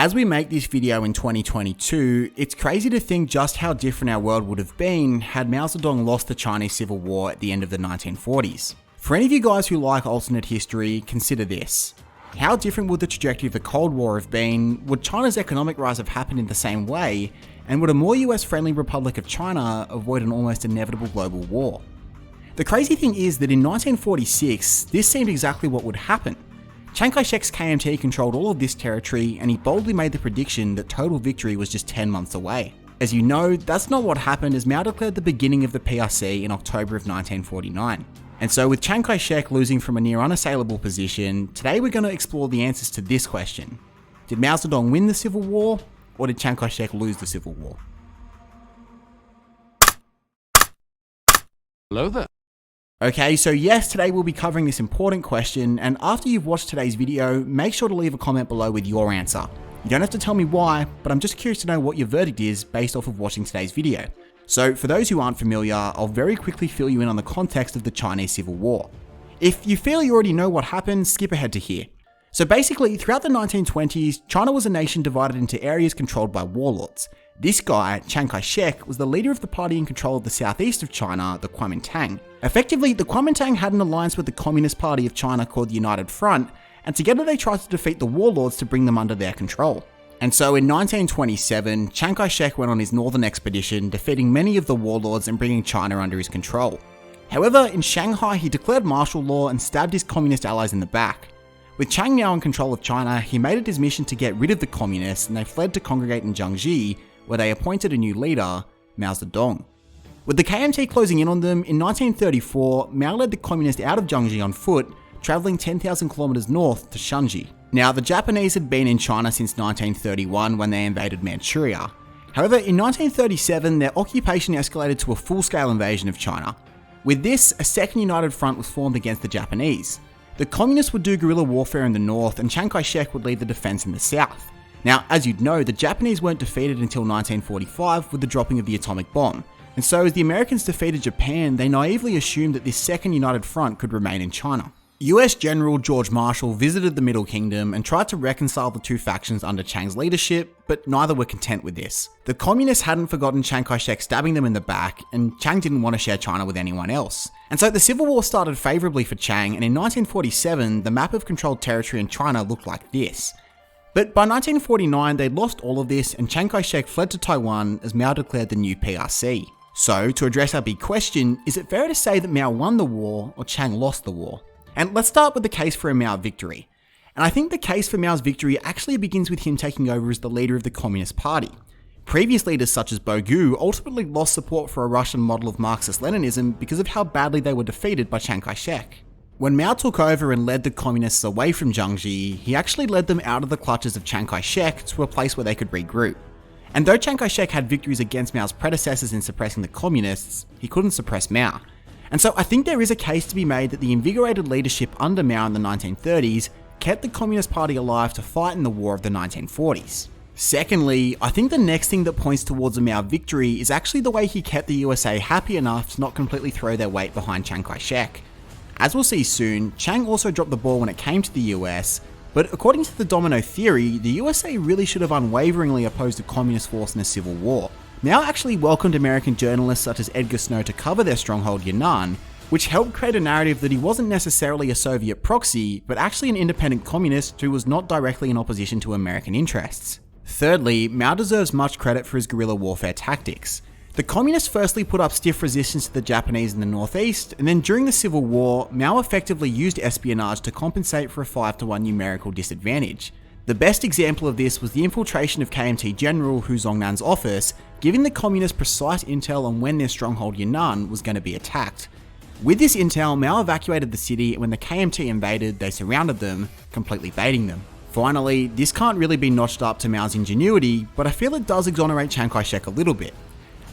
As we make this video in 2022, it's crazy to think just how different our world would have been had Mao Zedong lost the Chinese Civil War at the end of the 1940s. For any of you guys who like alternate history, consider this. How different would the trajectory of the Cold War have been? Would China's economic rise have happened in the same way? And would a more US-friendly Republic of China avoid an almost inevitable global war? The crazy thing is that in 1946, this seemed exactly what would happen. Chiang Kai-shek's KMT controlled all of this territory, and he boldly made the prediction that total victory was just 10 months away. As you know, that's not what happened, as Mao declared the beginning of the PRC in October of 1949. And so with Chiang Kai-shek losing from a near unassailable position, today we're going to explore the answers to this question. Did Mao Zedong win the Civil War, or did Chiang Kai-shek lose the Civil War? Hello there. Okay, so yes, today we'll be covering this important question, and after you've watched today's video, make sure to leave a comment below with your answer. You don't have to tell me why, but I'm just curious to know what your verdict is based off of watching today's video. So for those who aren't familiar, I'll very quickly fill you in on the context of the Chinese Civil War. If you feel you already know what happened, skip ahead to here. So basically, throughout the 1920s, China was a nation divided into areas controlled by warlords. This guy, Chiang Kai-shek, was the leader of the party in control of the southeast of China, the Kuomintang. Effectively, the Kuomintang had an alliance with the Communist Party of China called the United Front, and together they tried to defeat the warlords to bring them under their control. And so in 1927, Chiang Kai-shek went on his northern expedition, defeating many of the warlords and bringing China under his control. However, in Shanghai, he declared martial law and stabbed his communist allies in the back. With Chiang now in control of China, he made it his mission to get rid of the communists, and they fled to congregate in Jiangxi, where they appointed a new leader, Mao Zedong. With the KMT closing in on them, in 1934, Mao led the communists out of Jiangxi on foot, travelling 10,000 kilometers north to Shanxi. Now, the Japanese had been in China since 1931 when they invaded Manchuria. However, in 1937, their occupation escalated to a full-scale invasion of China. With this, a second united front was formed against the Japanese. The communists would do guerrilla warfare in the north, and Chiang Kai-shek would lead the defense in the south. Now, as you'd know, the Japanese weren't defeated until 1945 with the dropping of the atomic bomb. And so as the Americans defeated Japan, they naively assumed that this second united front could remain in China. US General George Marshall visited the Middle Kingdom and tried to reconcile the two factions under Chiang's leadership, but neither were content with this. The communists hadn't forgotten Chiang Kai-shek stabbing them in the back, and Chiang didn't want to share China with anyone else. And so the Civil War started favourably for Chiang, and in 1947, the map of controlled territory in China looked like this. But by 1949, they'd lost all of this, and Chiang Kai-shek fled to Taiwan as Mao declared the new PRC. So, to address our big question, is it fair to say that Mao won the war, or Chiang lost the war? And let's start with the case for a Mao victory. And I think the case for Mao's victory actually begins with him taking over as the leader of the Communist Party. Previous leaders such as Bogu ultimately lost support for a Russian model of Marxist-Leninism because of how badly they were defeated by Chiang Kai-shek. When Mao took over and led the communists away from Jiangxi, he actually led them out of the clutches of Chiang Kai-shek to a place where they could regroup. And though Chiang Kai-shek had victories against Mao's predecessors in suppressing the communists, he couldn't suppress Mao. And so I think there is a case to be made that the invigorated leadership under Mao in the 1930s kept the Communist Party alive to fight in the war of the 1940s. Secondly, I think the next thing that points towards a Mao victory is actually the way he kept the USA happy enough to not completely throw their weight behind Chiang Kai-shek. As we'll see soon, Chiang also dropped the ball when it came to the US, but according to the domino theory, the USA really should have unwaveringly opposed the communist force in a civil war. Mao actually welcomed American journalists such as Edgar Snow to cover their stronghold Yan'an, which helped create a narrative that he wasn't necessarily a Soviet proxy, but actually an independent communist who was not directly in opposition to American interests. Thirdly, Mao deserves much credit for his guerrilla warfare tactics. The communists firstly put up stiff resistance to the Japanese in the northeast, and then during the Civil War, Mao effectively used espionage to compensate for a 5-1 numerical disadvantage. The best example of this was the infiltration of KMT General Hu Zongnan's office, giving the communists precise intel on when their stronghold Yan'an was going to be attacked. With this intel, Mao evacuated the city, and when the KMT invaded, they surrounded them, completely baiting them. Finally, this can't really be notched up to Mao's ingenuity, but I feel it does exonerate Chiang Kai-shek a little bit.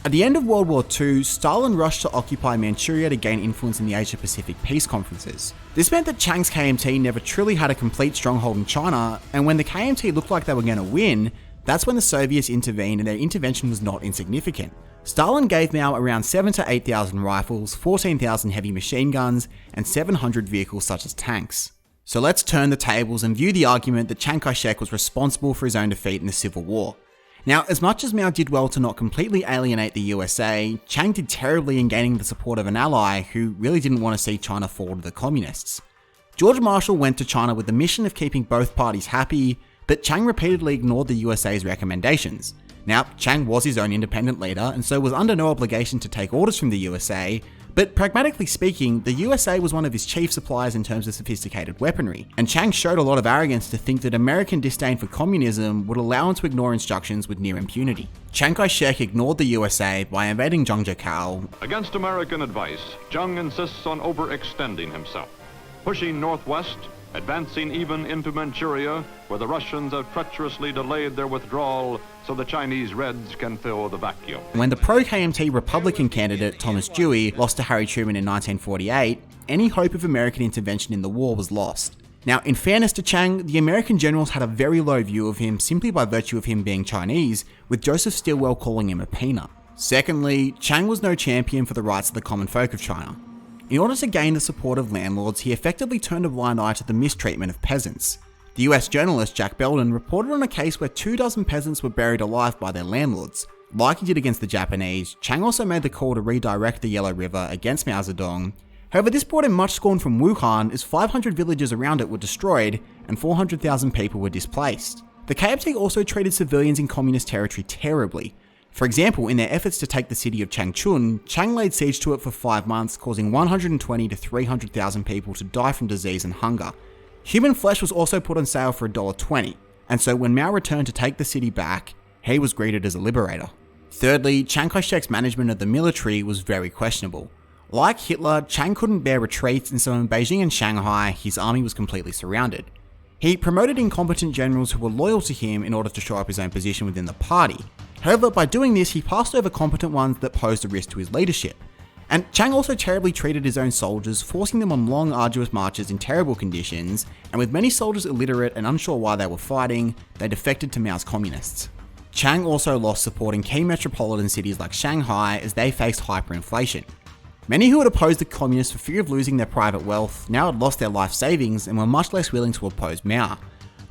At the end of World War II, Stalin rushed to occupy Manchuria to gain influence in the Asia-Pacific peace conferences. This meant that Chiang's KMT never truly had a complete stronghold in China, and when the KMT looked like they were going to win, that's when the Soviets intervened, and their intervention was not insignificant. Stalin gave Mao around 7,000 to 8,000 rifles, 14,000 heavy machine guns, and 700 vehicles such as tanks. So let's turn the tables and view the argument that Chiang Kai-shek was responsible for his own defeat in the Civil War. Now, as much as Mao did well to not completely alienate the USA, Chiang did terribly in gaining the support of an ally who really didn't want to see China fall to the communists. George Marshall went to China with the mission of keeping both parties happy, but Chiang repeatedly ignored the USA's recommendations. Now, Chiang was his own independent leader and so was under no obligation to take orders from the USA, but pragmatically speaking, the USA was one of his chief suppliers in terms of sophisticated weaponry, and Chiang showed a lot of arrogance to think that American disdain for communism would allow him to ignore instructions with near impunity. Chiang Kai-shek ignored the USA by invading Zhangjiakou. Against American advice, Chiang insists on overextending himself, pushing northwest, advancing even into Manchuria, where the Russians have treacherously delayed their withdrawal so the Chinese Reds can fill the vacuum. When the pro-KMT Republican candidate Thomas Dewey lost to Harry Truman in 1948, any hope of American intervention in the war was lost. Now, in fairness to Chiang, the American generals had a very low view of him simply by virtue of him being Chinese, with Joseph Stilwell calling him a peanut. Secondly, Chiang was no champion for the rights of the common folk of China. In order to gain the support of landlords, he effectively turned a blind eye to the mistreatment of peasants. The US journalist Jack Belden reported on a case where 24 peasants were buried alive by their landlords. Like he did against the Japanese, Chiang also made the call to redirect the Yellow River against Mao Zedong. However, this brought him much scorn from Wuhan as 500 villages around it were destroyed and 400,000 people were displaced. The KMT also treated civilians in communist territory terribly. For example, in their efforts to take the city of Changchun, Chiang laid siege to it for 5 months, causing 120 to 300,000 people to die from disease and hunger. Human flesh was also put on sale for $1.20, and so when Mao returned to take the city back, he was greeted as a liberator. Thirdly, Chiang Kai-shek's management of the military was very questionable. Like Hitler, Chiang couldn't bear retreats, and so in Beijing and Shanghai, his army was completely surrounded. He promoted incompetent generals who were loyal to him in order to shore up his own position within the party. However, by doing this, he passed over competent ones that posed a risk to his leadership. And Chiang also terribly treated his own soldiers, forcing them on long, arduous marches in terrible conditions, and with many soldiers illiterate and unsure why they were fighting, they defected to Mao's communists. Chiang also lost support in key metropolitan cities like Shanghai as they faced hyperinflation. Many who had opposed the communists for fear of losing their private wealth now had lost their life savings and were much less willing to oppose Mao.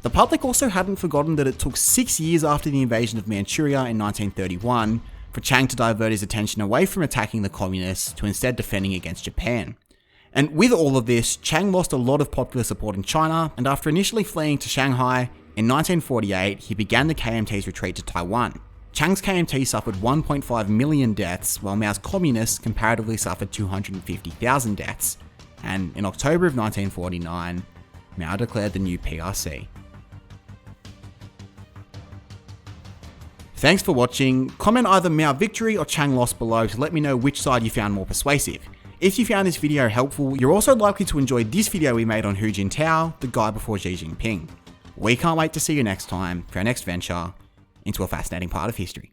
The public also hadn't forgotten that it took 6 years after the invasion of Manchuria in 1931 for Chiang to divert his attention away from attacking the communists to instead defending against Japan. And with all of this, Chiang lost a lot of popular support in China, and after initially fleeing to Shanghai, in 1948 he began the KMT's retreat to Taiwan. Chiang's KMT suffered 1.5 million deaths, while Mao's communists comparatively suffered 250,000 deaths. And in October of 1949, Mao declared the new PRC. Thanks for watching. Comment either Mao victory or Chiang loss below to let me know which side you found more persuasive. If you found this video helpful, you're also likely to enjoy this video we made on Hu Jintao, the guy before Xi Jinping. We can't wait to see you next time for our next venture into a fascinating part of history.